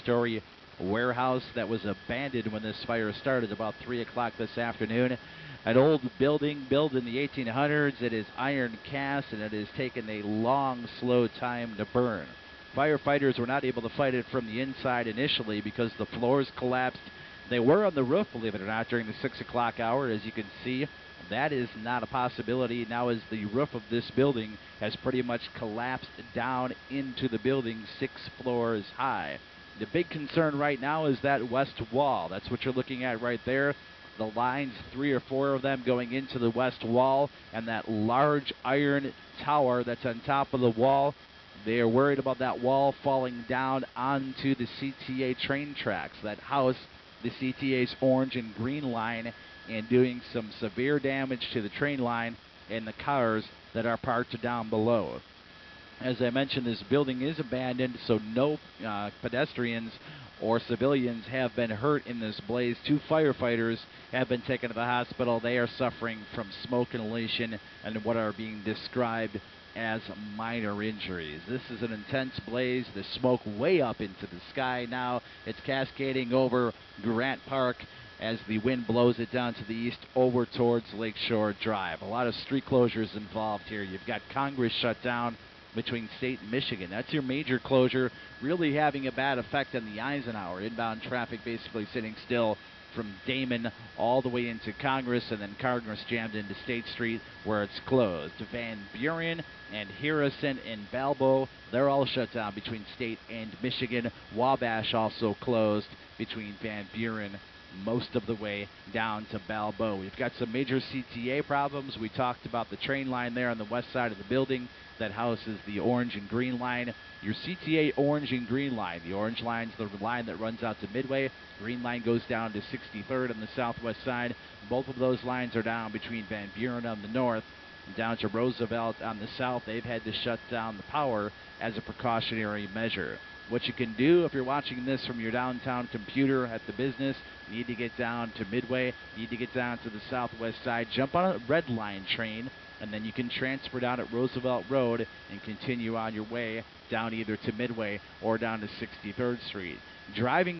two-story warehouse that was abandoned when this fire started about 3 o'clock this afternoon. An old building built in the 1800s. It is iron cast, and it has taken a long, slow time to burn. Firefighters were not able to fight it from the inside initially because the floors collapsed. They were on the roof, believe it or not, during the 6 o'clock hour. As you can see, that is not a possibility now, as the roof of this building has pretty much collapsed down into the building 6 floors high. The big concern right now is that west wall. That's what you're looking at right there. The lines, 3 or 4 of them going into the west wall, and that large iron tower that's on top of the wall. They are worried about that wall falling down onto the CTA train tracks, that house, the CTA's orange and green line, and doing some severe damage to the train line and the cars that are parked down below. As I mentioned, this building is abandoned, so no pedestrians or civilians have been hurt in this blaze. 2 firefighters have been taken to the hospital. They are suffering from smoke inhalation and what are being described as minor injuries. This is an intense blaze. The smoke way up into the sky now. It's cascading over Grant Park as the wind blows it down to the east over towards Lakeshore Drive. A lot of street closures involved here. You've got Congress shut down between State and Michigan. That's your major closure, really having a bad effect on the Eisenhower. Inbound traffic basically sitting still from Damon all the way into Congress, and then Congress jammed into State Street where it's closed. Van Buren and Harrison and Balbo, they're all shut down between State and Michigan. Wabash also closed between Van Buren most of the way down to Balbo. We've got some major CTA problems. We talked about the train line there on the west side of the building that houses the orange and green line. Your CTA orange and green line. The orange line's the line that runs out to Midway. Green line goes down to 63rd on the southwest side. Both of those lines are down between Van Buren on the north and down to Roosevelt on the south. They've had to shut down the power as a precautionary measure. What you can do if you're watching this from your downtown computer at the business, you need to get down to Midway, you need to get down to the southwest side, jump on a red line train, and then you can transfer down at Roosevelt Road and continue on your way down either to Midway or down to 63rd Street. Driving